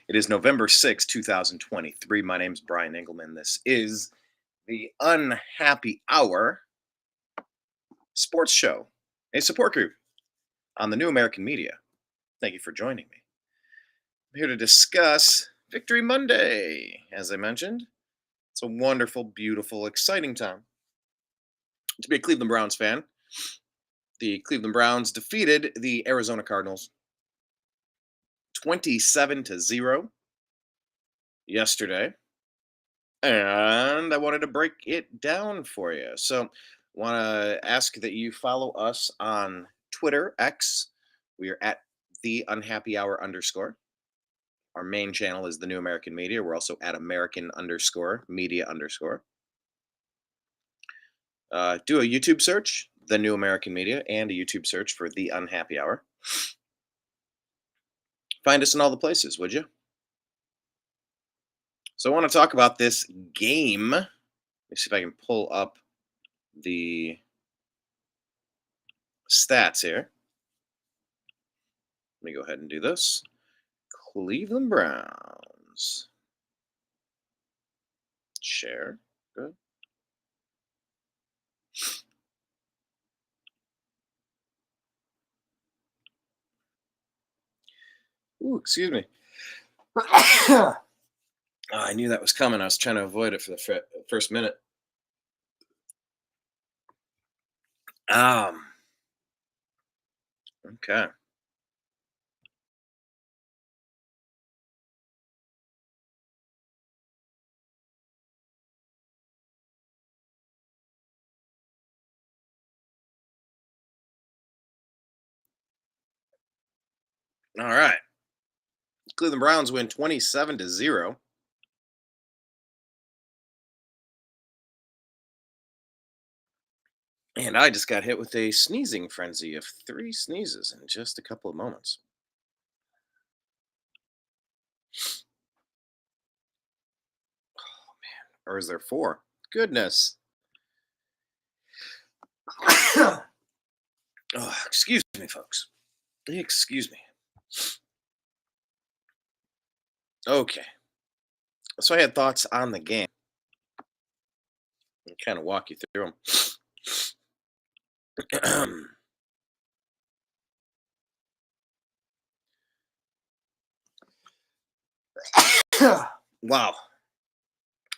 It is November 6th, 2023. My name's Brian Engelman. This is the Unhappy Hour Sports Show, a support group on the New American Media. Thank you for joining me. I'm here to discuss Victory Monday. As I mentioned, it's a wonderful, beautiful, exciting time to be a Cleveland Browns fan. The Cleveland Browns defeated the Arizona Cardinals 27-0 yesterday. And I wanted to break it down for you. So, want to ask that you follow us on Twitter, X. We are at the Unhappy Hour _. Our main channel is the New American Media. We're also at American _media _. Do a YouTube search, the New American Media, and a YouTube search for the Unhappy Hour. Find us in all the places, would you? So I want to talk about this game. Let me see if I can pull up the stats here. Let me go ahead and do this. Cleveland Browns. Share. Good. Ooh, excuse me. Oh, I knew that was coming. I was trying to avoid it for the first minute. Okay. All right. Cleveland Browns win 27-0. And I just got hit with a sneezing frenzy of 3 sneezes in just a couple of moments. Oh, man. Or is there 4? Goodness. Oh, excuse me, folks. Excuse me. Okay. So I had thoughts on the game. I'll kind of walk you through them. Wow.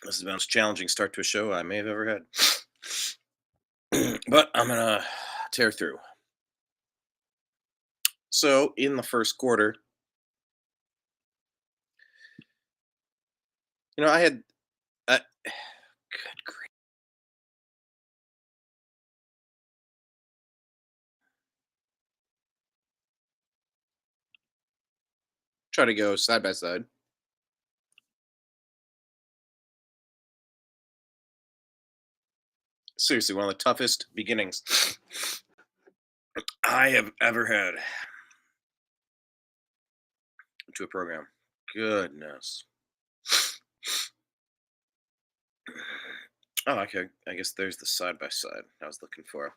This is the most challenging start to a show I may have ever had. But I'm going to tear through. So in the first quarter, I had good grief. Try to go side by side. Seriously, one of the toughest beginnings I have ever had to a program. Goodness. Oh, okay. I guess there's the side by side I was looking for.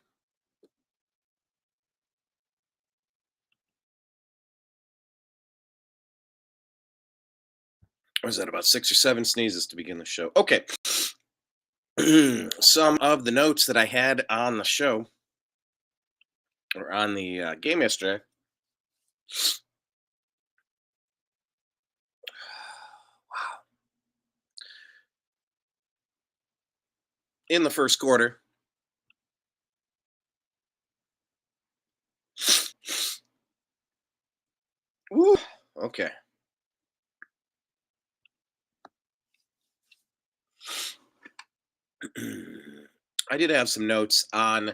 Was that about 6 or 7 sneezes to begin the show? Okay. Some of the notes that I had on the show or on the game yesterday. Wow. In the first quarter, woo, okay. I did have some notes on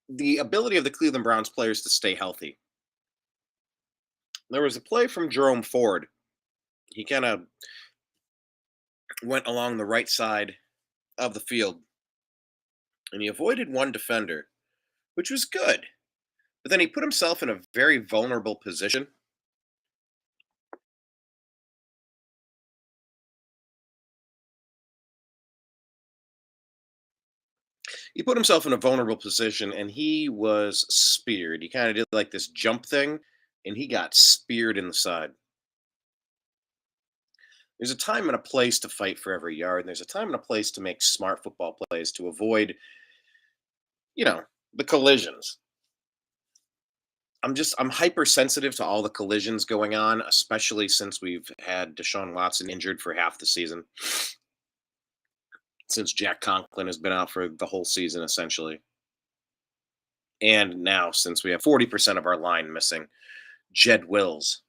the ability of the Cleveland Browns players to stay healthy. There was a play from Jerome Ford. He kind of went along the right side of the field and he avoided one defender, which was good. But then he put himself in a very vulnerable position. He put himself in a vulnerable position and he was speared. He kind of did like this jump thing and he got speared in the side. There's a time and a place to fight for every yard, and there's a time and a place to make smart football plays to avoid, you know, the collisions. I'm hypersensitive to all the collisions going on, especially since we've had Deshaun Watson injured for half the season, since Jack Conklin has been out for the whole season essentially. And now since we have 40% of our line missing, Jed Wills.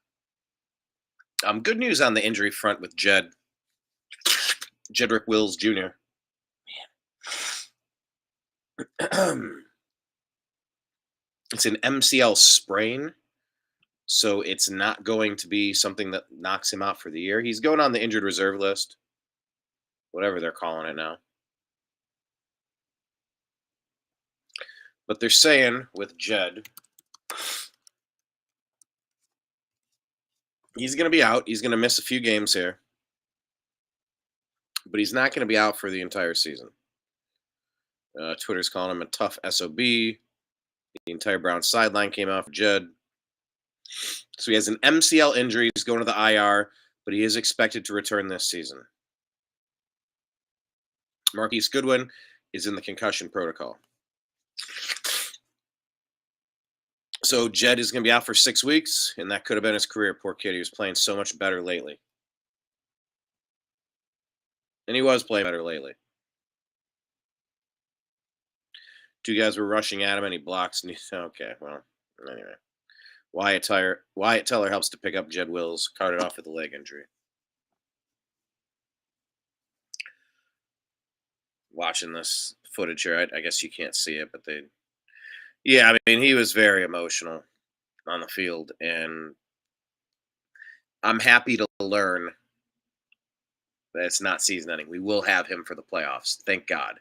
Good news on the injury front with Jedrick Wills Jr. It's an MCL sprain, so it's not going to be something that knocks him out for the year. He's going on the injured reserve list, whatever they're calling it now. But they're saying with Jed, he's going to be out. He's going to miss a few games here, but he's not going to be out for the entire season. Twitter's calling him a tough SOB. The entire Browns sideline came out for Jed. So he has an MCL injury. He's going to the IR, but he is expected to return this season. Marquise Goodwin is in the concussion protocol. So Jed is going to be out for 6 weeks, and that could have been his career. Poor kid. He was playing so much better lately. And he was playing better lately. Two guys were rushing at him, and he blocks. And okay, well, anyway. Wyatt Teller helps to pick up Jed Wills, carted off with a leg injury. Watching this footage here, I guess you can't see it, but yeah, I mean, he was very emotional on the field, and I'm happy to learn that it's not season ending. We will have him for the playoffs. Thank God.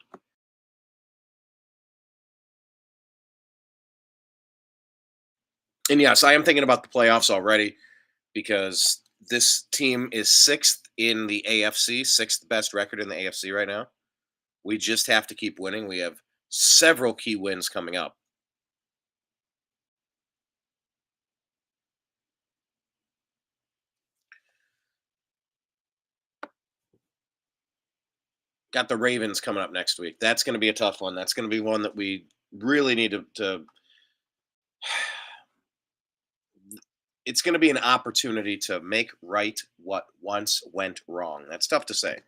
And yes, I am thinking about the playoffs already because this team is sixth in the AFC, sixth best record in the AFC right now. We just have to keep winning. We have several key wins coming up. Got the Ravens coming up next week. That's going to be a tough one. That's going to be one that we really need to it's going to be an opportunity to make right what once went wrong. That's tough to say.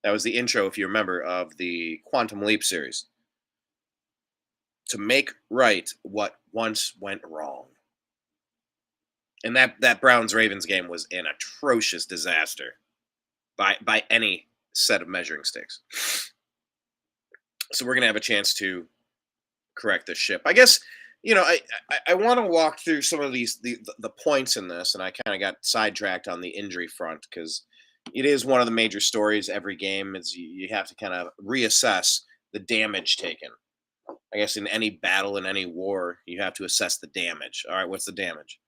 That was the intro, if you remember, of the Quantum Leap series. To make right what once went wrong. And that Browns Ravens game was an atrocious disaster by any set of measuring sticks. So we're going to have a chance to correct this ship. I guess, I want to walk through some of the points in this, and I kind of got sidetracked on the injury front because it is one of the major stories every game. Is you have to kind of reassess the damage taken. I guess in any battle, in any war, you have to assess the damage. All right, what's the damage?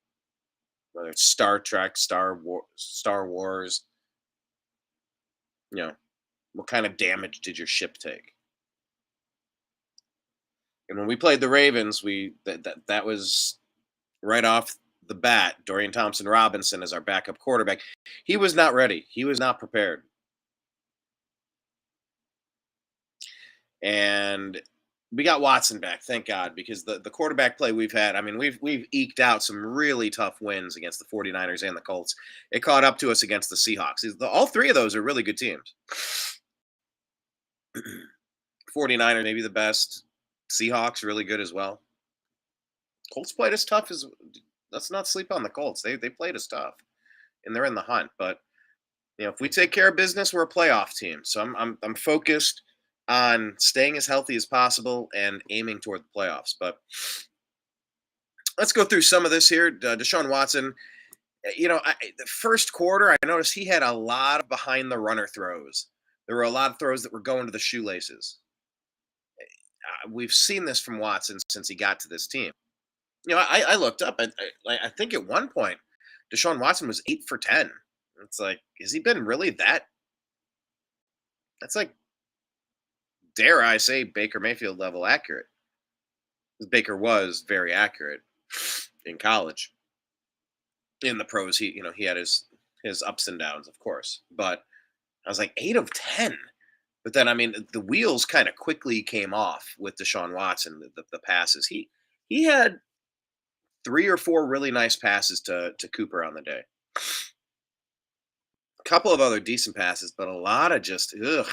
Whether it's Star Trek, Star Wars, what kind of damage did your ship take? And when we played the Ravens, that was right off the bat. Dorian Thompson-Robinson as our backup quarterback. He was not ready. He was not prepared. And we got Watson back, thank God, because the quarterback play we've had, I mean, we've eked out some really tough wins against the 49ers and the Colts. It caught up to us against the Seahawks. All three of those are really good teams. 49ers maybe the best. Seahawks really good as well. Colts played as tough as let's not sleep on the Colts. They played as tough, and they're in the hunt. But if we take care of business, we're a playoff team. So I'm focused on staying as healthy as possible and aiming toward the playoffs. But let's go through some of this here. Deshaun Watson, the first quarter, I noticed he had a lot of behind the runner throws. There were a lot of throws that were going to the shoelaces. We've seen this from Watson since he got to this team. I looked up. I think at one point, Deshaun Watson was 8 for 10. It's like, has he been really that? That's like, dare I say, Baker Mayfield level accurate. Baker was very accurate in college. In the pros, he had his his ups and downs, of course. But I was like 8 of 10. But then, I mean, the wheels kind of quickly came off with Deshaun Watson. The passes he had 3 or 4 really nice passes to Cooper on the day. A couple of other decent passes, but a lot of just ugh.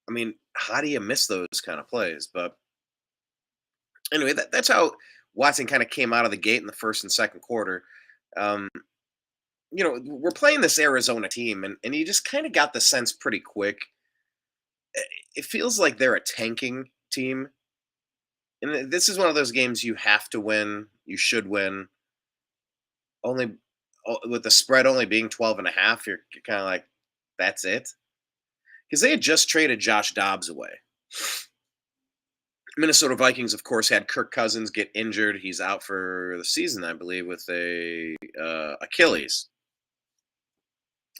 I mean, how do you miss those kind of plays? But anyway, that's how Watson kind of came out of the gate in the first and second quarter. Um, we're playing this Arizona team, and you just kind of got the sense pretty quick. It feels like they're a tanking team. And this is one of those games you have to win. You should win. Only with the spread only being 12 and a half, you're kind of like, that's it. Because they had just traded Josh Dobbs away. Minnesota Vikings, of course, had Kirk Cousins get injured. He's out for the season, I believe, with a Achilles.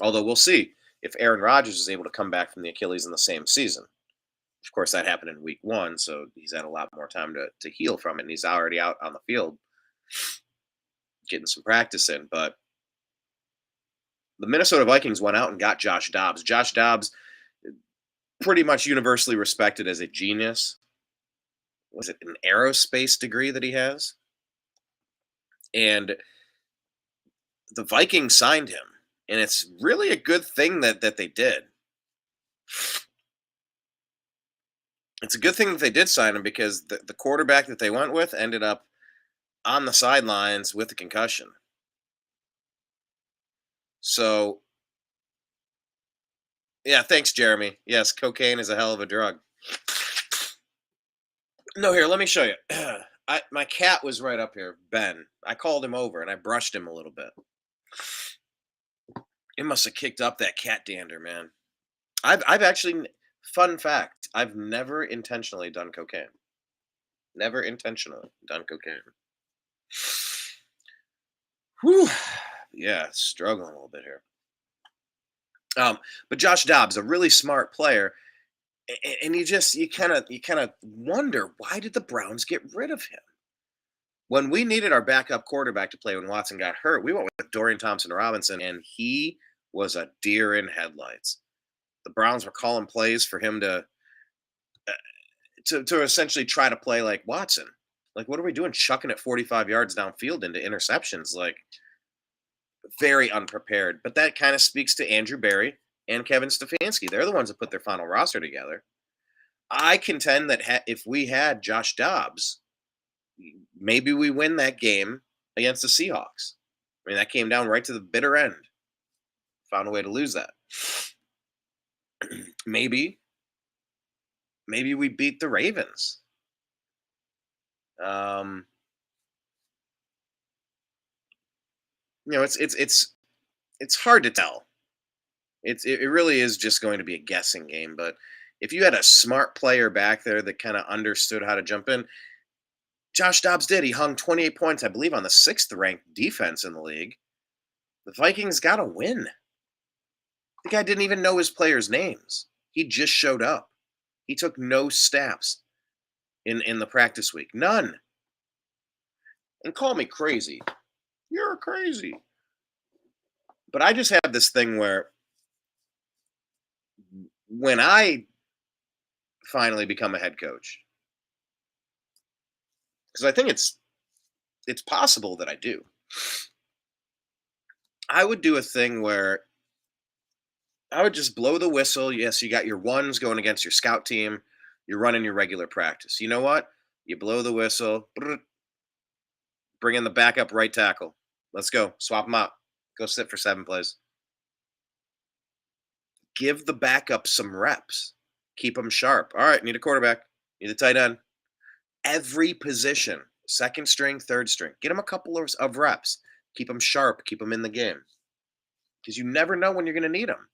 Although we'll see if Aaron Rodgers is able to come back from the Achilles in the same season. Of course, that happened in week 1, so he's had a lot more time to heal from it, and he's already out on the field getting some practice in. But the Minnesota Vikings went out and got Josh Dobbs. Josh Dobbs, pretty much universally respected as a genius. Was it an aerospace degree that he has? And the Vikings signed him, and it's really a good thing that they did. It's a good thing that they did sign him because the quarterback that they went with ended up on the sidelines with a concussion. So, yeah, thanks, Jeremy. Yes, cocaine is a hell of a drug. No, here, let me show you. My cat was right up here, Ben. I called him over and I brushed him a little bit. It must have kicked up that cat dander, man. I've actually, fun fact, I've never intentionally done cocaine. Never intentionally done cocaine. Whew. Yeah, struggling a little bit here. But Josh Dobbs, a really smart player, and you kind of wonder, why did the Browns get rid of him? When we needed our backup quarterback to play when Watson got hurt, we went with Dorian Thompson-Robinson, and he was a deer in headlights. The Browns were calling plays for him to essentially try to play like Watson. Like, what are we doing? Chucking it 45 yards downfield into interceptions? Like, very unprepared. But that kind of speaks to Andrew Berry and Kevin Stefanski. They're the ones that put their final roster together. I contend that if we had Josh Dobbs, maybe we win that game against the Seahawks. I mean, that came down right to the bitter end. Found a way to lose that. maybe we beat the Ravens. It's hard to tell. It really is just going to be a guessing game. But if you had a smart player back there that kind of understood how to jump in, Josh Dobbs did. He hung 28 points, I believe, on the 6th ranked defense in the league. The Vikings got to win. The guy didn't even know his players' names. He just showed up. He took no snaps in the practice week. None. And call me crazy. You're crazy. But I just have this thing where when I finally become a head coach, because I think it's possible that I do, I would do a thing where I would just blow the whistle. Yes, you got your ones going against your scout team. You're running your regular practice. You know what? You blow the whistle. Bring in the backup right tackle. Let's go. Swap them out. Go sit for 7 plays. Give the backup some reps. Keep them sharp. All right, need a quarterback. Need a tight end. Every position, second string, third string. Get them a couple of reps. Keep them sharp. Keep them in the game. Because you never know when you're going to need them.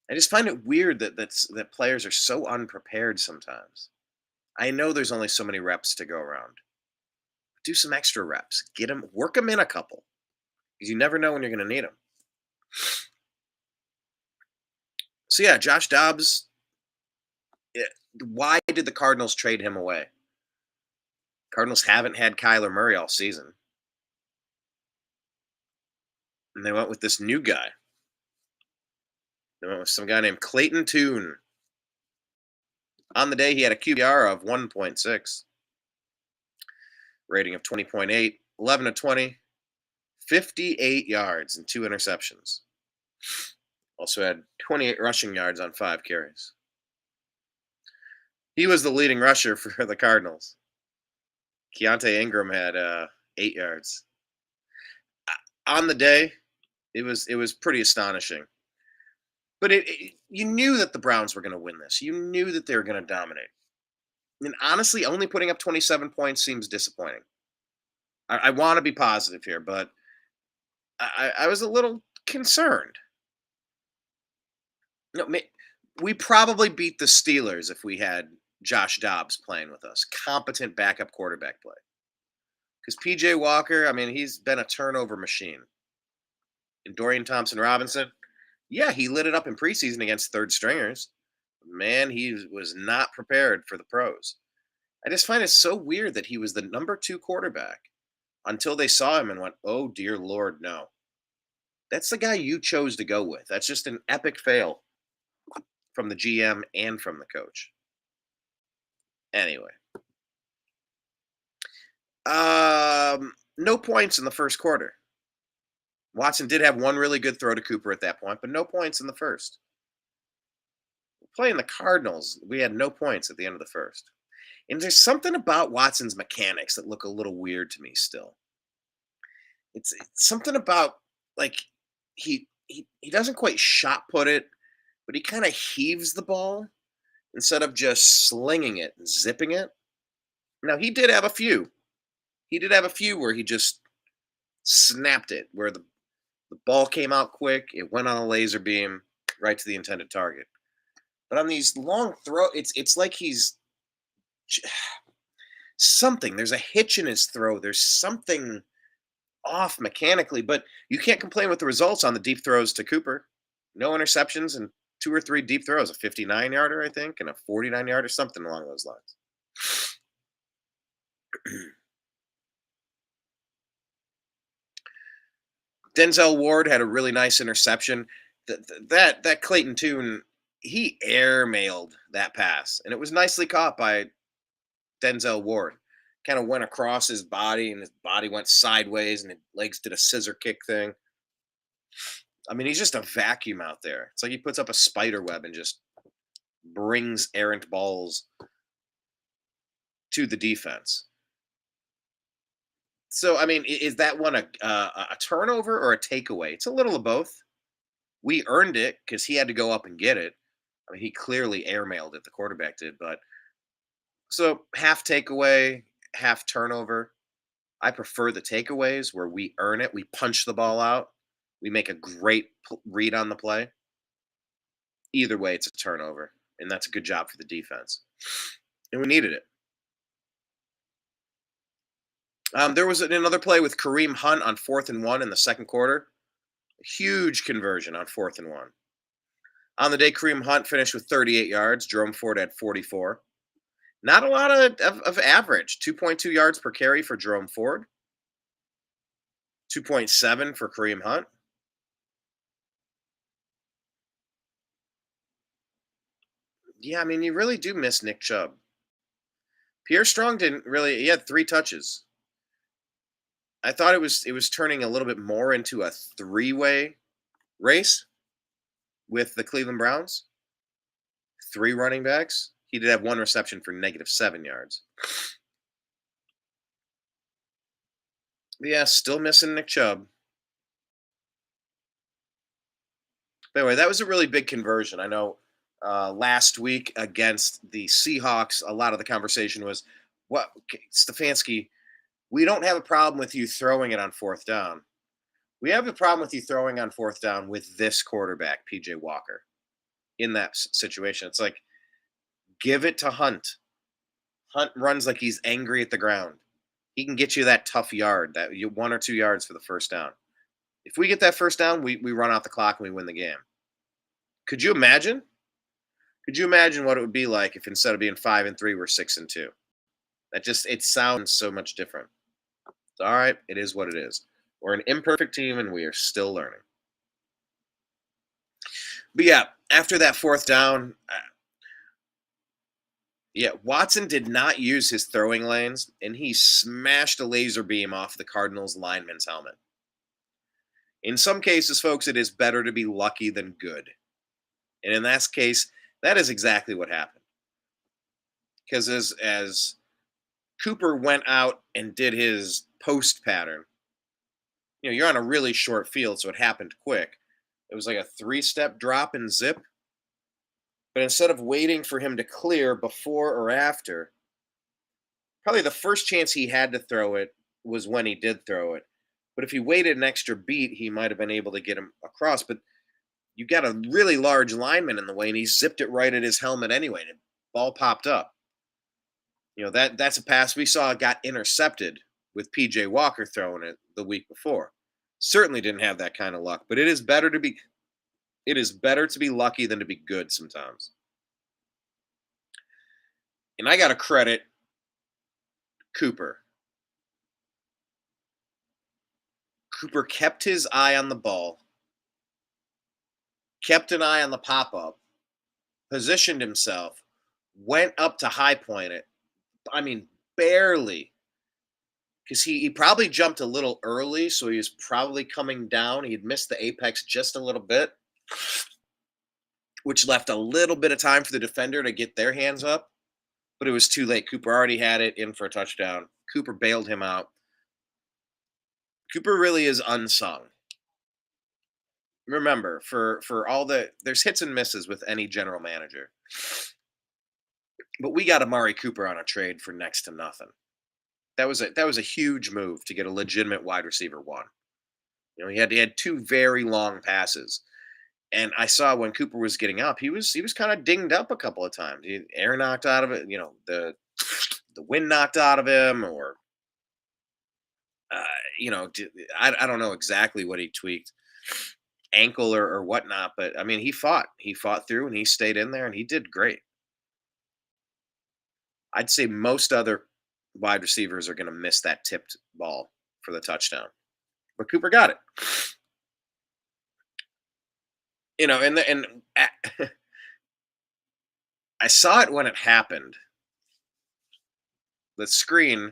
I just find it weird that players are so unprepared sometimes. I know there's only so many reps to go around. Do some extra reps. Work them in a couple. Because you never know when you're going to need them. So yeah, Josh Dobbs. Why did the Cardinals trade him away? Cardinals haven't had Kyler Murray all season. And they went with this new guy. They went with some guy named Clayton Tune. On the day, he had a QBR of 1.6, rating of 20.8, 11 to 20, 58 yards and 2 interceptions. Also had 28 rushing yards on 5 carries. He was the leading rusher for the Cardinals. Keontae Ingram had 8 yards. On the day, it was pretty astonishing. But you knew that the Browns were going to win this. You knew that they were going to dominate. And honestly, only putting up 27 points seems disappointing. I want to be positive here, but I was a little concerned. No, we probably beat the Steelers if we had Josh Dobbs playing with us. Competent backup quarterback play. Because PJ Walker, I mean, he's been a turnover machine. And Dorian Thompson-Robinson, yeah, he lit it up in preseason against third stringers. Man, he was not prepared for the pros. I just find it so weird that he was the number 2 quarterback until they saw him and went, oh, dear Lord, no. That's the guy you chose to go with. That's just an epic fail from the GM and from the coach. Anyway. No points in the first quarter. Watson did have one really good throw to Cooper at that point, but no points in the first. Playing the Cardinals, we had no points at the end of the first. And there's something about Watson's mechanics that look a little weird to me still. It's something about, like, he doesn't quite shot put it, but he kind of heaves the ball instead of just slinging it and zipping it. Now, he did have a few. He did have a few where he just snapped it, where the ball came out quick, it went on a laser beam right to the intended target. But on these long throw, it's like he's something. There's a hitch in his throw. There's something off mechanically, but you can't complain with the results on the deep throws to Cooper. No interceptions and 2 or 3 deep throws, a 59-yarder, I think, and a 49-yarder, something along those lines. Denzel Ward had a really nice interception. That Clayton Tune, he airmailed that pass, and it was nicely caught by Denzel Ward. Kind of went across his body, and his body went sideways, and his legs did a scissor kick thing. I mean, he's just a vacuum out there. It's like he puts up a spider web and just brings errant balls to the defense. So, I mean, is that one a turnover or a takeaway? It's a little of both. We earned it because he had to go up and get it. I mean, he clearly airmailed it. The quarterback did, but so half takeaway, half turnover. I prefer the takeaways where we earn it. We punch the ball out. We make a great read on the play. Either way, it's a turnover, and that's a good job for the defense. And we needed it. There was another play with Kareem Hunt on 4th and 1 in the second quarter. Huge conversion on 4th and 1. On the day, Kareem Hunt finished with 38 yards. Jerome Ford had 44. Not a lot of average. 2.2 yards per carry for Jerome Ford. 2.7 for Kareem Hunt. Yeah, I mean, you really do miss Nick Chubb. Pierre Strong didn't really. He had 3 touches. I thought it was turning a little bit more into a 3-way race with the Cleveland Browns. 3 running backs. He did have 1 reception for -7 yards. But yeah, still missing Nick Chubb. But anyway, that was a really big conversion. I know last week against the Seahawks, a lot of the conversation was, "What, Stefanski? We don't have a problem with you throwing it on 4th down. We have a problem with you throwing on 4th down with this quarterback, PJ Walker, in that situation." It's like, give it to Hunt. Hunt runs like he's angry at the ground. He can get you that tough yard, that 1 or 2 yards for the first down. If we get that first down, we run out the clock and we win the game. Could you imagine? Could you imagine what it would be like if instead of being 5-3, we're 6-2? It sounds so much different. All right, it is what it is. We're an imperfect team, and we are still learning. But yeah, after that fourth down, yeah, Watson did not use his throwing lanes, and he smashed a laser beam off the Cardinals lineman's helmet. In some cases, folks, it is better to be lucky than good. And in that case, that is exactly what happened. Because as Cooper went out and did his post pattern, you're on a really short field, so it happened quick. It was like a 3-step drop and zip. But instead of waiting for him to clear before or after, probably the first chance he had to throw it was when he did throw it. But if he waited an extra beat, he might have been able to get him across. But you got a really large lineman in the way, and he zipped it right at his helmet anyway, and the ball popped up. That's a pass we saw got intercepted with PJ Walker throwing it the week before. Certainly didn't have that kind of luck, but it is better to be lucky than to be good sometimes. And I got to credit Cooper. Cooper kept his eye on the ball, kept an eye on the pop-up, positioned himself, went up to high point it. I mean, barely. Because he probably jumped a little early, so he was probably coming down. He'd missed the apex just a little bit, which left a little bit of time for the defender to get their hands up. But it was too late. Cooper already had it in for a touchdown. Cooper bailed him out. Cooper really is unsung. Remember, for all there's hits and misses with any general manager. But we got Amari Cooper on a trade for next to nothing. That was a huge move to get a legitimate wide receiver one. He had 2 very long passes. And I saw when Cooper was getting up, he was kind of dinged up a couple of times. Air knocked out of it, the wind knocked out of him, or I don't know exactly what he tweaked, ankle or whatnot. But I mean, he fought through, and he stayed in there, and he did great. I'd say most other wide receivers are going to miss that tipped ball for the touchdown, but Cooper got it. I saw it when it happened. The screen,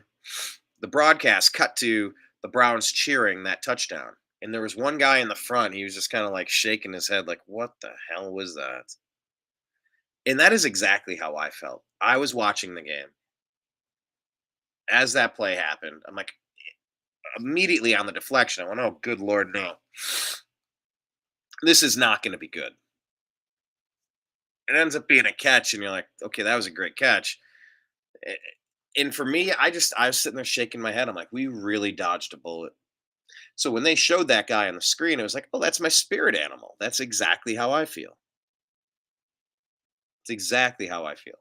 the broadcast cut to the Browns cheering that touchdown. And there was one guy in the front. He was just kind of like shaking his head, like, what the hell was that? And that is exactly how I felt. I was watching the game. As that play happened, I'm like, immediately on the deflection, I went, oh, good Lord, no. This is not going to be good. It ends up being a catch, and you're like, okay, that was a great catch. And for me, I was sitting there shaking my head. I'm like, we really dodged a bullet. So when they showed that guy on the screen, it was like, oh, that's my spirit animal. That's exactly how I feel. It's exactly how I feel.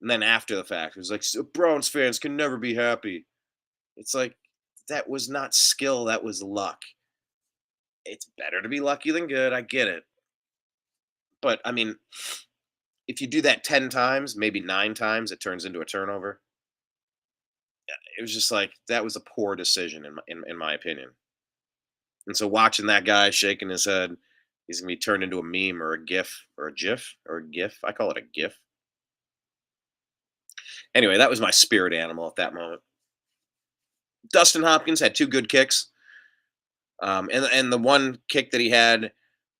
And then after the fact, it was like, "So Browns fans can never be happy." It's like, that was not skill, that was luck. It's better to be lucky than good. I get it. But I mean, if you do that 10 times, maybe 9 times, it turns into a turnover. It was just like, that was a poor decision in my opinion. And so watching that guy shaking his head, he's gonna be turned into a meme or a GIF or a GIF or a GIF. I call it a GIF. Anyway, that was my spirit animal at that moment. Dustin Hopkins had 2 good kicks. And the one kick that he had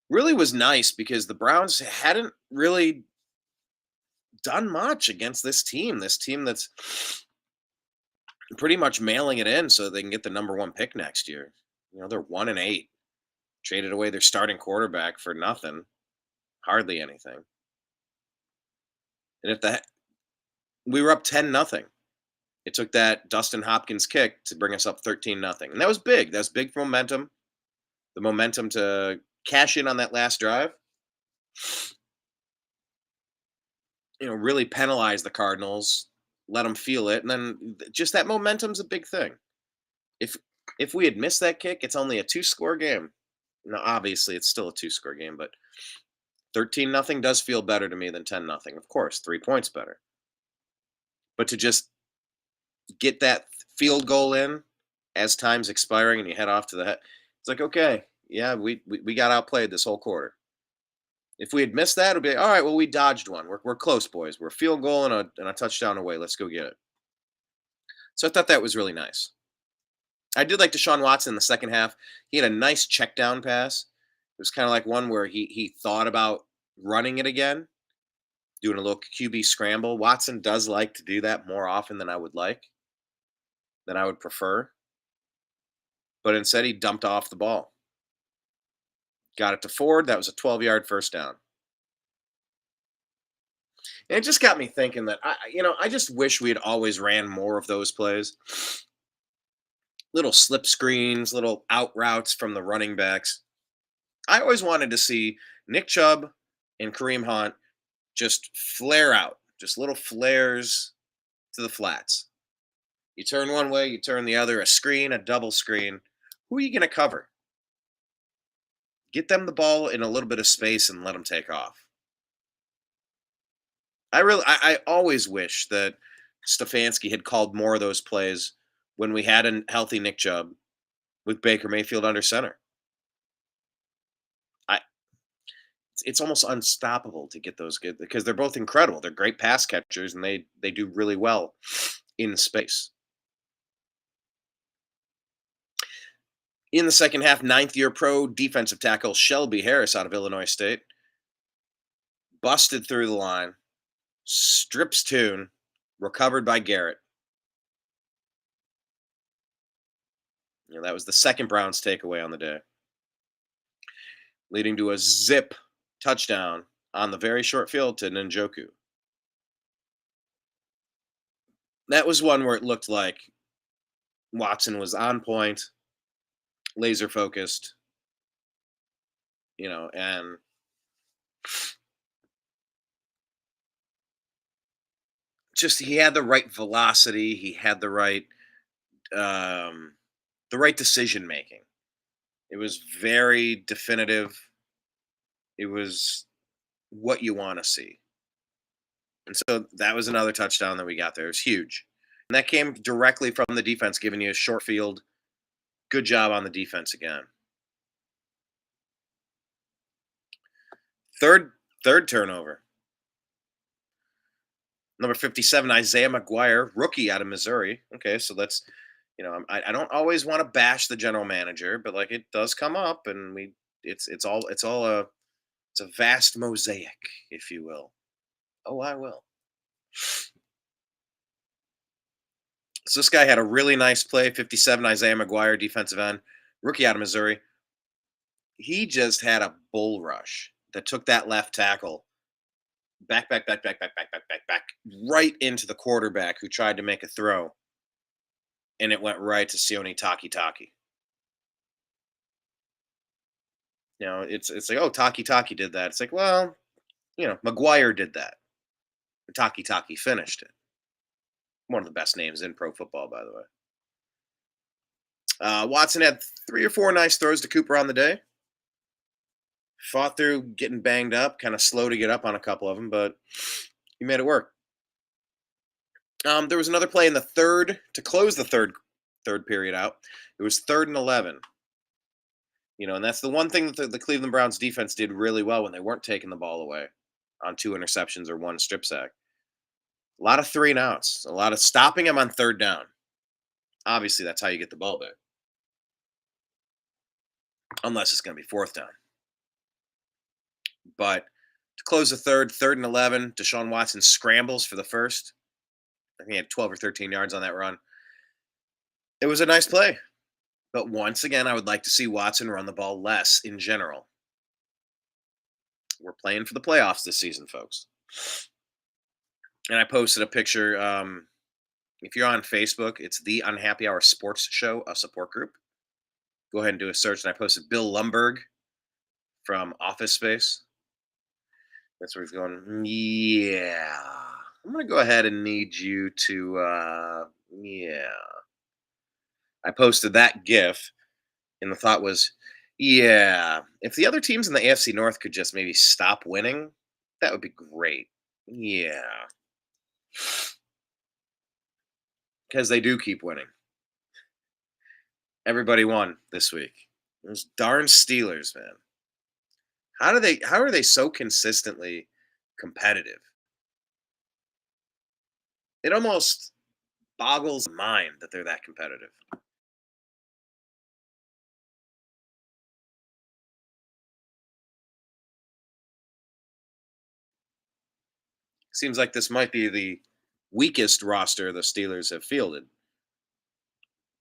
really was nice because the Browns hadn't really done much against this team. This team that's pretty much mailing it in so they can get the number 1 pick next year. They're 1-8. Traded away their starting quarterback for nothing, hardly anything. And we were up 10-0. It took that Dustin Hopkins kick to bring us up 13-0. And that was big. That was big for momentum. The momentum to cash in on that last drive. Really penalize the Cardinals, let them feel it, and then just that momentum's a big thing. If we had missed that kick, it's only a 2-score game. Now, obviously, it's still a 2-score game, but 13-0 does feel better to me than 10-0. Of course, 3 points better. But to just get that field goal in as time's expiring and you head off to it's like, okay, yeah, we got outplayed this whole quarter. If we had missed that, it'd be all right. Well, we dodged one. We're close, boys. We're a field goal and a touchdown away. Let's go get it. So I thought that was really nice. I did like Deshaun Watson in the second half. He had a nice check down pass. It was kind of like one where he thought about running it again, doing a little QB scramble. Watson does like to do that more often than than I would prefer. But instead, he dumped off the ball. Got it to Ford. That was a 12-yard first down. And it just got me thinking that I just wish we had always ran more of those plays. Little slip screens, little out routes from the running backs. I always wanted to see Nick Chubb and Kareem Hunt just flare out, just little flares to the flats. You turn one way, you turn the other, a screen, a double screen. Who are you going to cover? Get them the ball in a little bit of space and let them take off. I always wish that Stefanski had called more of those plays when we had a healthy Nick Chubb with Baker Mayfield under center. I It's almost unstoppable to get those good because they're both incredible. They're great pass catchers and they do really well in space. In the second half, ninth-year pro defensive tackle Shelby Harris out of Illinois State busted through the line, strips tune, recovered by Garrett. That was the second Browns takeaway on the day, leading to a zip touchdown on the very short field to Njoku. That was one where it looked like Watson was on point, laser focused, and just he had the right velocity, he had the right decision making. It was very definitive. It was what you want to see. And so that was another touchdown that we got there. It was huge. And that came directly from the defense, giving you a short field. Good job on the defense again. Third turnover. Number 57, Isaiah McGuire, rookie out of Missouri. Okay, so let's, I don't always want to bash the general manager, but like it does come up, and it's a vast mosaic, if you will. Oh, I will. So this guy had a really nice play. 57, Isaiah McGuire, defensive end, rookie out of Missouri. He just had a bull rush that took that left tackle back, right into the quarterback who tried to make a throw, and it went right to Sione Taki. It's like, oh, Taki did that. It's like, well, McGuire did that. Taki finished it. One of the best names in pro football, by the way. Watson had 3 or 4 nice throws to Cooper on the day. Fought through getting banged up, kind of slow to get up on a couple of them, but he made it work. There was another play in the third to close the third period out. It was 3rd and 11. And that's the one thing that the Cleveland Browns defense did really well when they weren't taking the ball away on 2 interceptions or 1 strip sack. A lot of 3 and outs, a lot of stopping him on 3rd down. Obviously, that's how you get the ball back. Unless it's going to be 4th down. But to close the 3rd and 11, Deshaun Watson scrambles for the first. I think he had 12 or 13 yards on that run. It was a nice play. But once again, I would like to see Watson run the ball less in general. We're playing for the playoffs this season, folks. And I posted a picture. If you're on Facebook, it's the Unhappy Hour Sports Show, a support group. Go ahead and do a search. And I posted Bill Lumberg from Office Space. That's where he's going, yeah. I'm going to go ahead and need you to, yeah. I posted that GIF, and the thought was, yeah, if the other teams in the AFC North could just maybe stop winning, that would be great. Yeah. Because they do keep winning. Everybody won this week. Those darn Steelers, man. How are they so consistently competitive? It almost boggles the mind that they're that competitive. Seems like this might be the weakest roster the Steelers have fielded,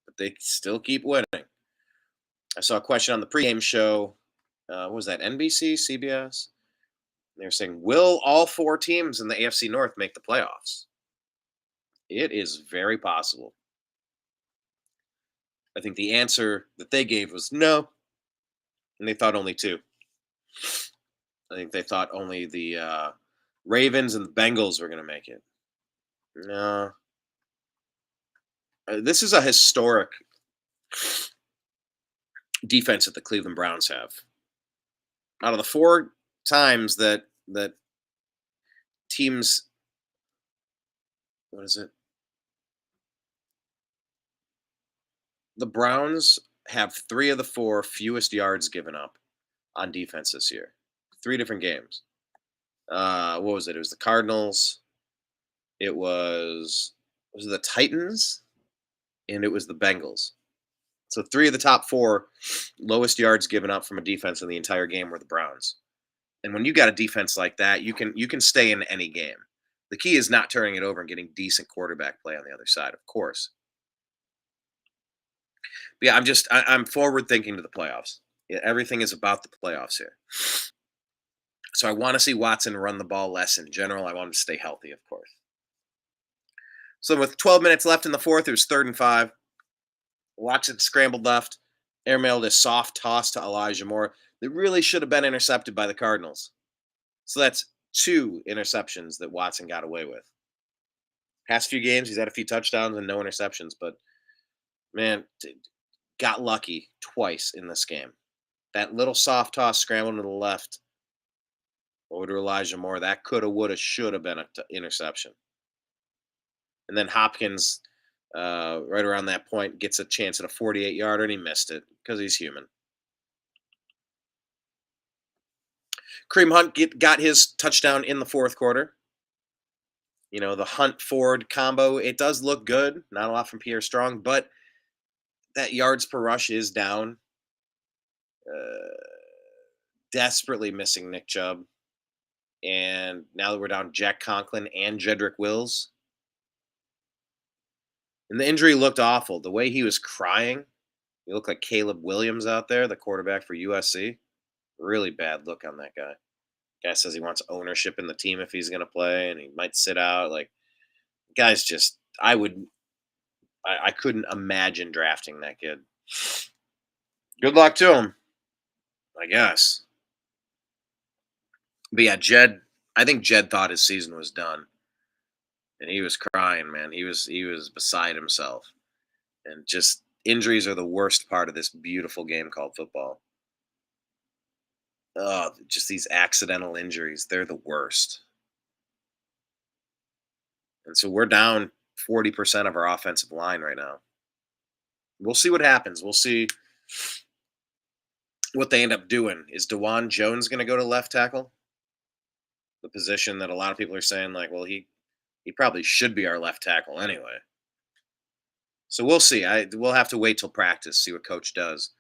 but they still keep winning. I saw a question on the pregame show. What was that? NBC, CBS? They're saying, will all four teams in the AFC North make the playoffs? It is very possible. I think the answer that they gave was no, and they thought only two. I think they thought only the Ravens and the Bengals were going to make it. No. This is a historic defense that the Cleveland Browns have. Out of the four times that teams, what is it? The Browns have three of the four fewest yards given up on defense this year. Three different games. What was it? It was the Cardinals. Was it the Titans? And it was the Bengals. So three of the top four lowest yards given up from a defense in the entire game were the Browns. And when you got a defense like that, you can stay in any game. The key is not turning it over and getting decent quarterback play on the other side, of course. But yeah, I'm forward thinking to the playoffs. Yeah, everything is about the playoffs here. So I want to see Watson run the ball less in general. I want him to stay healthy, of course. So with 12 minutes left in the fourth, it was 3rd and 5. Watson scrambled left, airmailed a soft toss to Elijah Moore that really should have been intercepted by the Cardinals. So that's two interceptions that Watson got away with. Past few games, he's had a few touchdowns and no interceptions, but man, got lucky twice in this game. That little soft toss scrambled to the left over to Elijah Moore, that coulda, woulda, shoulda been an interception. And then Hopkins, right around that point, gets a chance at a 48-yarder, and he missed it because he's human. Kareem Hunt got his touchdown in the fourth quarter. You know, the Hunt-Ford combo, it does look good. Not a lot from Pierre Strong, but that yards per rush is down. Desperately missing Nick Chubb. And now that we're down Jack Conklin and Jedrick Wills. And the injury looked awful. The way he was crying, he looked like Caleb Williams out there, the quarterback for USC. Really bad look on that guy. Guy says he wants ownership in the team if he's going to play, and he might sit out. Like, guy's just, I couldn't imagine drafting that kid. Good luck to him, I guess. But yeah, I think Jed thought his season was done. And he was crying, man. He was beside himself. And just injuries are the worst part of this beautiful game called football. Oh, just these accidental injuries, they're the worst. And so we're down 40% of our offensive line right now. We'll see what happens. We'll see what they end up doing. Is DeJuan Jones going to go to left tackle? The position that a lot of people are saying, like, well, he probably should be our left tackle anyway. So we'll see. We'll have to wait till practice, see what coach does.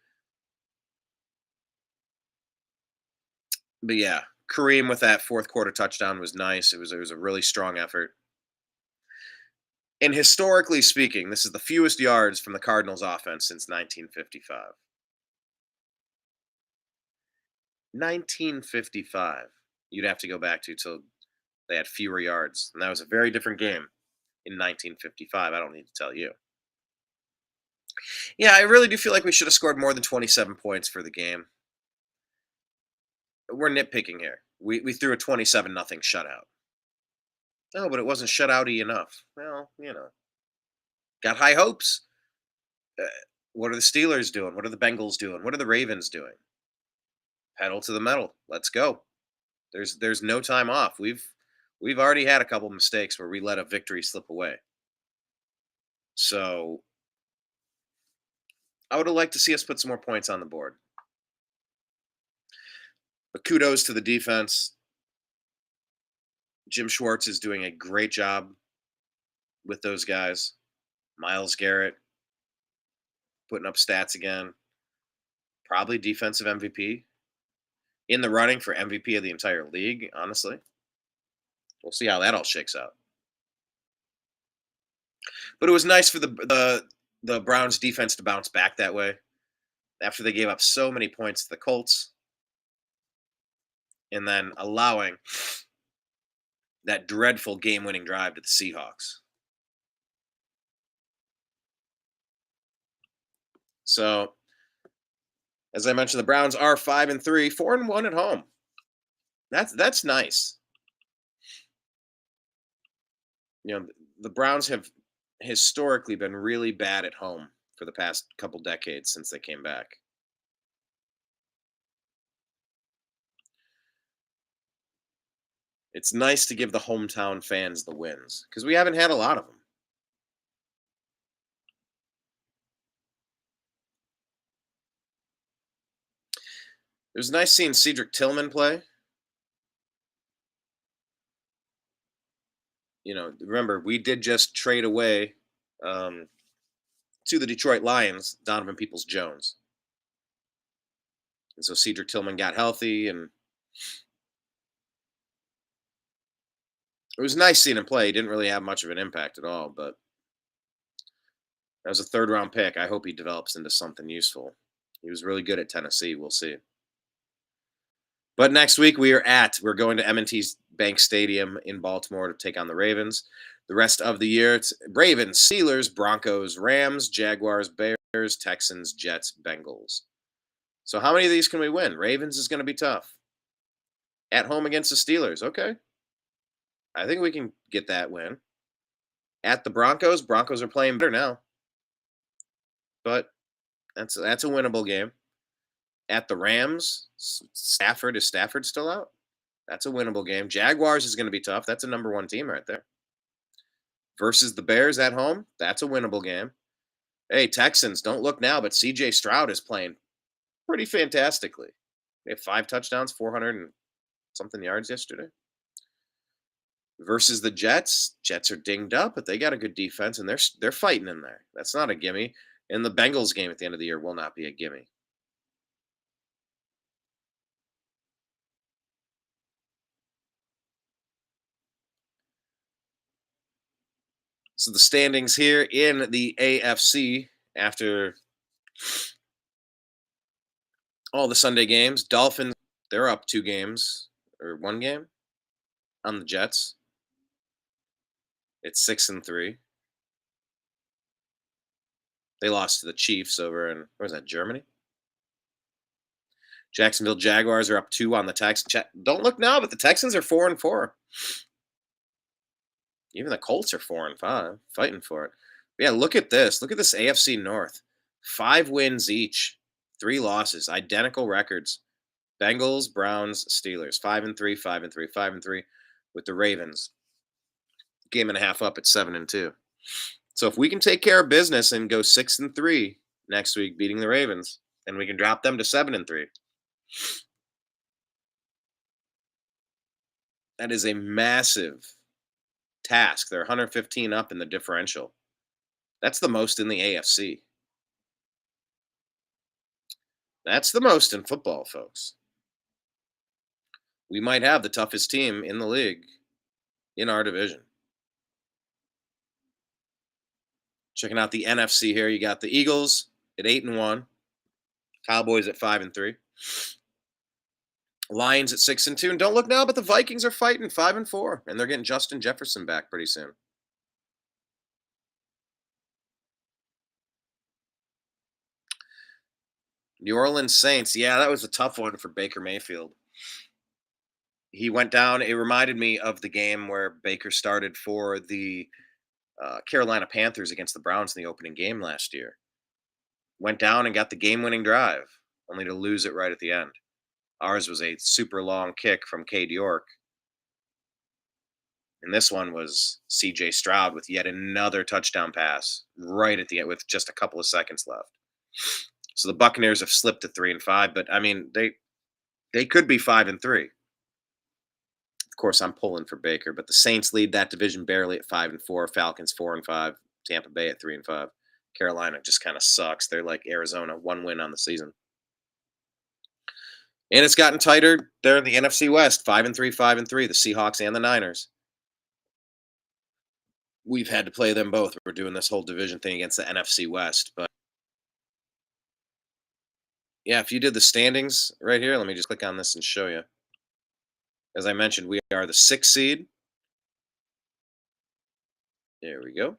But yeah, Kareem with that fourth quarter touchdown was nice. It was a really strong effort. And historically speaking, this is the fewest yards from the Cardinals offense since 1955. 1955. You'd have to go back to till they had fewer yards. And that was a very different game in 1955. I don't need to tell you. Yeah, I really do feel like we should have scored more than 27 points for the game. We're nitpicking here. We threw a 27-0 shutout. No, but it wasn't shutouty enough. Well, got high hopes. What are the Steelers doing? What are the Bengals doing? What are the Ravens doing? Pedal to the metal. Let's go. There's no time off. We've already had a couple mistakes where we let a victory slip away. So I would have liked to see us put some more points on the board. But kudos to the defense. Jim Schwartz is doing a great job with those guys. Miles Garrett putting up stats again. Probably defensive MVP. In the running for MVP of the entire league, honestly. We'll see how that all shakes out. But it was nice for the Browns defense to bounce back that way after they gave up so many points to the Colts and then allowing that dreadful game-winning drive to the Seahawks. So, as I mentioned, the Browns are 5-3, 4-1 at home. That's nice. You know, the Browns have historically been really bad at home for the past couple decades since they came back. It's nice to give the hometown fans the wins because we haven't had a lot of them. It was nice seeing Cedric Tillman play. Remember, we did just trade away um, to the Detroit Lions Donovan Peoples-Jones. And so Cedric Tillman got healthy, and it was nice seeing him play. He didn't really have much of an impact at all, but that was a third-round pick. I hope he develops into something useful. He was really good at Tennessee. We'll see. But next week we're going to M&T Bank Stadium in Baltimore to take on the Ravens. The rest of the year, it's Ravens, Steelers, Broncos, Rams, Jaguars, Bears, Texans, Jets, Bengals. So how many of these can we win? Ravens is going to be tough. At home against the Steelers, okay. I think we can get that win. At the Broncos are playing better now. But that's a winnable game. At the Rams, is Stafford still out? That's a winnable game. Jaguars is going to be tough. That's a number one team right there. Versus the Bears at home, that's a winnable game. Hey, Texans, don't look now, but CJ Stroud is playing pretty fantastically. They have 5 touchdowns, 400 and something yards yesterday. Versus the Jets are dinged up, but they got a good defense, and they're fighting in there. That's not a gimme. And the Bengals game at the end of the year will not be a gimme. So the standings here in the AFC after all the Sunday games. Dolphins, they're up 2 games or 1 game on the Jets. It's 6-3. They lost to the Chiefs over in, where was that, Germany? Jacksonville Jaguars are up 2 on the Texans. Don't look now, but the Texans are 4-4. Even the Colts are 4-5, fighting for it. But yeah, look at this. Look at this AFC North. 5 wins each, 3 losses, identical records. Bengals, Browns, Steelers. 5-3, 5-3, 5-3, with the Ravens. Game and a half up at 7-2. So if we can take care of business and go 6-3 next week, beating the Ravens, and we can drop them to 7-3. That is a massive task. They're 115 up in the differential. That's the most in the AFC. That's the most in football, folks. We might have the toughest team in the league in our division. Checking out the NFC here, you got the Eagles at 8-1, Cowboys at 5-3, Lions at 6-2, and don't look now, but the Vikings are fighting 5-4, and they're getting Justin Jefferson back pretty soon. New Orleans Saints, yeah, that was a tough one for Baker Mayfield. He went down. It reminded me of the game where Baker started for the Carolina Panthers against the Browns in the opening game last year. Went down and got the game-winning drive, only to lose it right at the end. Ours was a super long kick from Cade York. And this one was CJ Stroud with yet another touchdown pass right at the end with just a couple of seconds left. So the Buccaneers have slipped to 3-5, but I mean they could be 5-3. Of course, I'm pulling for Baker, but the Saints lead that division barely at 5-4. Falcons 4-5. Tampa Bay at 3-5. Carolina just kind of sucks. They're like Arizona, one win on the season. And it's gotten tighter there in the NFC West, 5-3, 5-3. The Seahawks and the Niners. We've had to play them both. We're doing this whole division thing against the NFC West, but yeah, if you did the standings right here, let me just click on this and show you. As I mentioned, we are the 6th seed. There we go.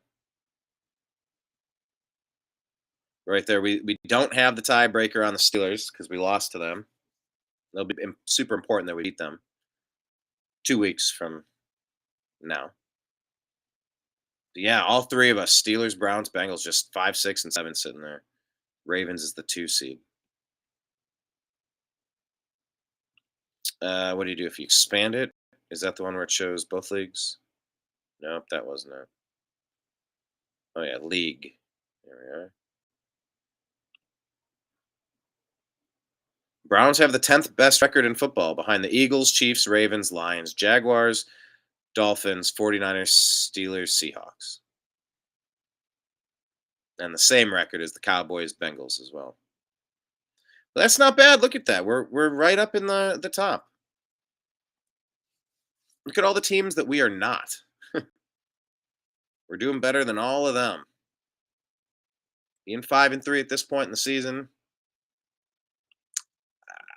Right there. We don't have the tiebreaker on the Steelers because we lost to them. It'll be super important that we beat them 2 weeks from now. But yeah, all three of us, Steelers, Browns, Bengals, just 5, 6, and 7 sitting there. Ravens is the 2 seed. What do you do if you expand it? Is that the one where it shows both leagues? Nope, that wasn't it. Oh yeah, league. There we are. Browns have the 10th best record in football behind the Eagles, Chiefs, Ravens, Lions, Jaguars, Dolphins, 49ers, Steelers, Seahawks. And the same record as the Cowboys, Bengals as well. But that's not bad. Look at that. We're right up in the top. Look at all the teams that we are not. We're doing better than all of them. Being 5-3 at this point in the season,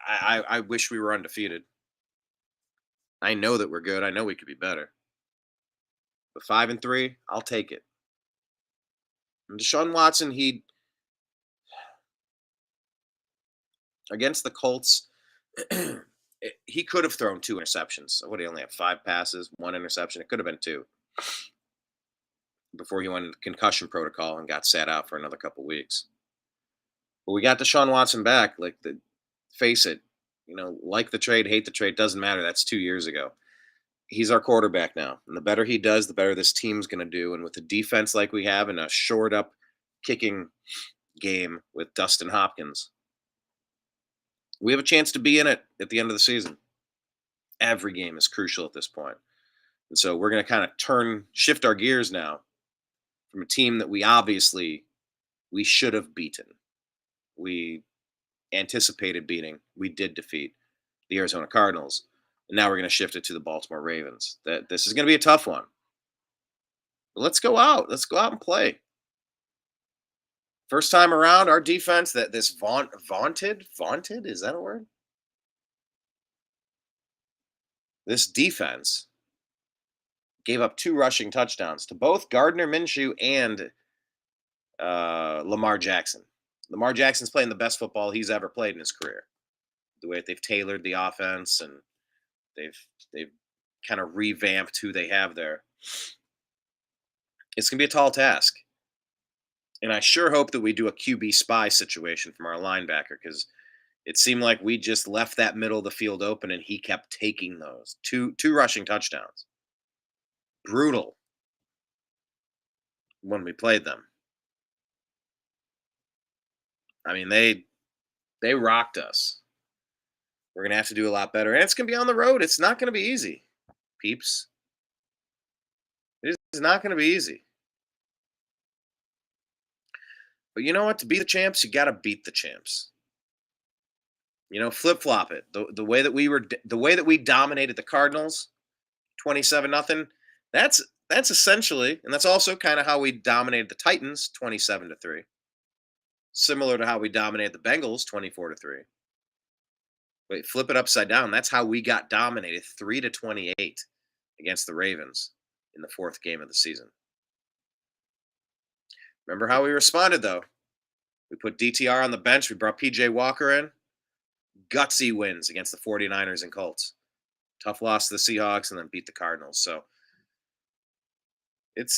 I wish we were undefeated. I know that we're good. I know we could be better. But 5-3, I'll take it. And Deshaun Watson, against the Colts, he could have thrown 2 interceptions. So what, do he only have 5 passes, 1 interception? It could have been 2 before he went into concussion protocol and got sat out for another couple weeks. But we got Deshaun Watson back. Face it, like the trade, hate the trade, doesn't matter. That's 2 years ago. He's our quarterback now. And the better he does, the better this team's going to do. And with a defense like we have and a shored up kicking game with Dustin Hopkins, we have a chance to be in it at the end of the season. Every game is crucial at this point. And so we're going to kind of shift our gears now from a team that we should have beaten. We anticipated beating. We did defeat the Arizona Cardinals. And now we're going to shift it to the Baltimore Ravens. This is going to be a tough one. But let's go out. Let's go out and play. First time around, our defense, this vaunted, is that a word? This defense gave up 2 rushing touchdowns to both Gardner Minshew and Lamar Jackson. Lamar Jackson's playing the best football he's ever played in his career. The way they've tailored the offense and they've kind of revamped who they have there. It's going to be a tall task. And I sure hope that we do a QB spy situation from our linebacker, because it seemed like we just left that middle of the field open and he kept taking those. Two rushing touchdowns. Brutal when we played them. I mean, they rocked us. We're going to have to do a lot better. And it's going to be on the road. It's not going to be easy, peeps. It is not going to be easy. But you know what? To beat the champs, you got to beat the champs. Flip flop it. The way that we dominated the Cardinals, 27-0. That's essentially, and that's also kind of how we dominated the Titans, 27-3. Similar to how we dominated the Bengals, 24-3. Wait, flip it upside down. That's how we got dominated, 3-28 against the Ravens in the 4th game of the season. Remember how we responded, though? We put DTR on the bench. We brought PJ Walker in. Gutsy wins against the 49ers and Colts. Tough loss to the Seahawks and then beat the Cardinals. So it's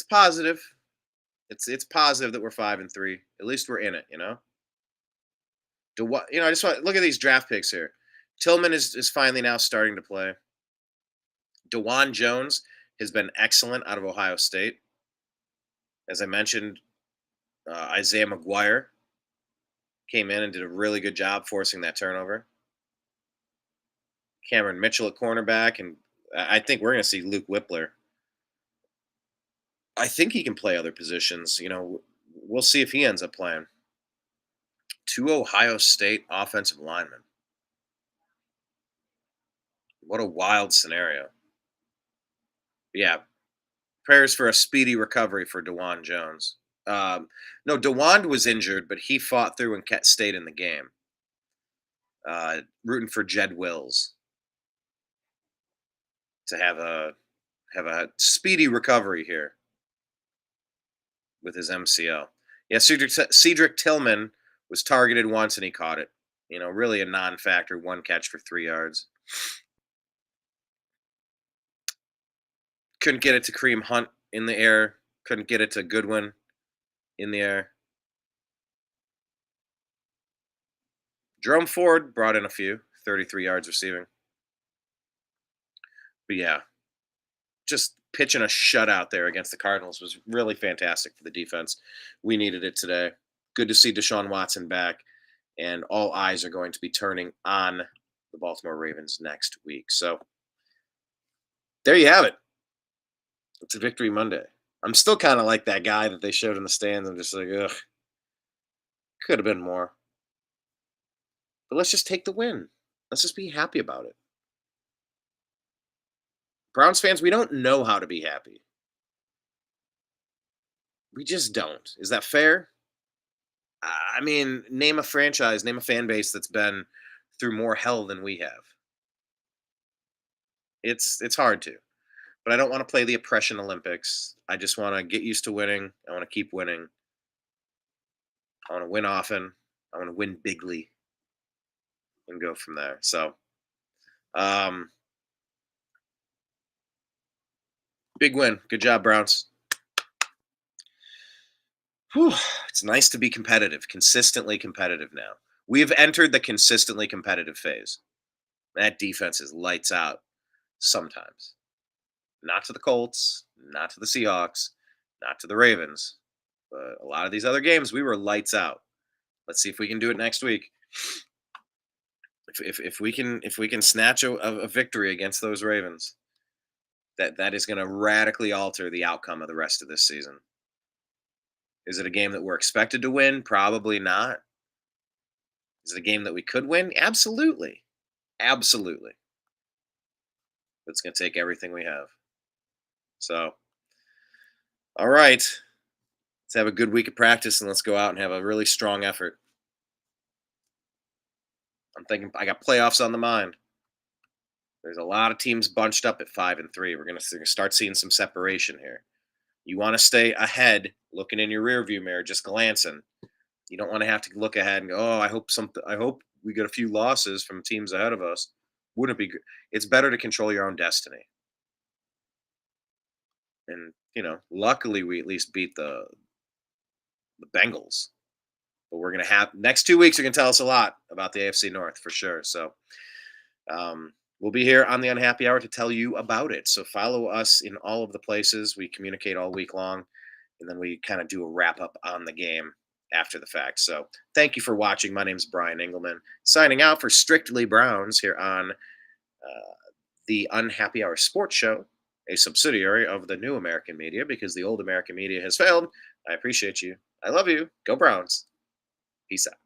positive. It's positive that we're 5-3. At least we're in it, I just want look at these draft picks here. Tillman is finally now starting to play. DeJuan Jones has been excellent out of Ohio State. As I mentioned, Isaiah McGuire came in and did a really good job forcing that turnover. Cameron Mitchell at cornerback, and I think we're going to see Luke Whippler. I think he can play other positions. We'll see if he ends up playing. Two Ohio State offensive linemen. What a wild scenario. Yeah, prayers for a speedy recovery for DeJuan Jones. No, DeWand was injured, but he fought through and stayed in the game. Rooting for Jed Wills to have a speedy recovery here with his MCL. Yeah, Cedric Tillman was targeted once and he caught it. Really a non-factor. One catch for 3 yards. Couldn't get it to Kareem Hunt in the air. Couldn't get it to Goodwin in the air. Jerome Ford brought in a few, 33 yards receiving. But yeah, just pitching a shutout there against the Cardinals was really fantastic for the defense. We needed it today. Good to see Deshaun Watson back, and all eyes are going to be turning on the Baltimore Ravens next week. So there you have it. It's a Victory Monday. I'm still kind of like that guy that they showed in the stands. I'm just like, ugh, could have been more. But let's just take the win. Let's just be happy about it. Browns fans, we don't know how to be happy. We just don't. Is that fair? I mean, name a franchise, name a fan base that's been through more hell than we have. It's hard to. But I don't want to play the oppression Olympics. I just want to get used to winning. I want to keep winning. I want to win often. I want to win bigly and go from there. So, um, big win. Good job, Browns. Whew. It's nice to be competitive, consistently competitive now. We have entered the consistently competitive phase. That defense is lights out sometimes. Not to the Colts, not to the Seahawks, not to the Ravens, but a lot of these other games we were lights out. Let's see if we can do it next week. If we can snatch a victory against those Ravens, that is going to radically alter the outcome of the rest of this season. Is it a game that we're expected to win? Probably not. Is it a game that we could win? Absolutely. Absolutely. But it's going to take everything we have. So, all right. Let's have a good week of practice and let's go out and have a really strong effort. I'm thinking I got playoffs on the mind. There's a lot of teams bunched up at 5-3. We're going to start seeing some separation here. You want to stay ahead, looking in your rearview mirror, just glancing. You don't want to have to look ahead and go, "Oh, I hope we get a few losses from teams ahead of us." Wouldn't it be good? It's better to control your own destiny. And luckily we at least beat the Bengals. But we're going to have next 2 weeks are going to tell us a lot about the AFC North for sure. So we'll be here on the Unhappy Hour to tell you about it. So follow us in all of the places. We communicate all week long, and then we kind of do a wrap up on the game after the fact. So thank you for watching. My name's Brian Engelman, signing out for Strictly Browns here on the Unhappy Hour Sports Show, a subsidiary of the New American Media, because the old American media has failed. I appreciate you. I love you. Go Browns. Peace out.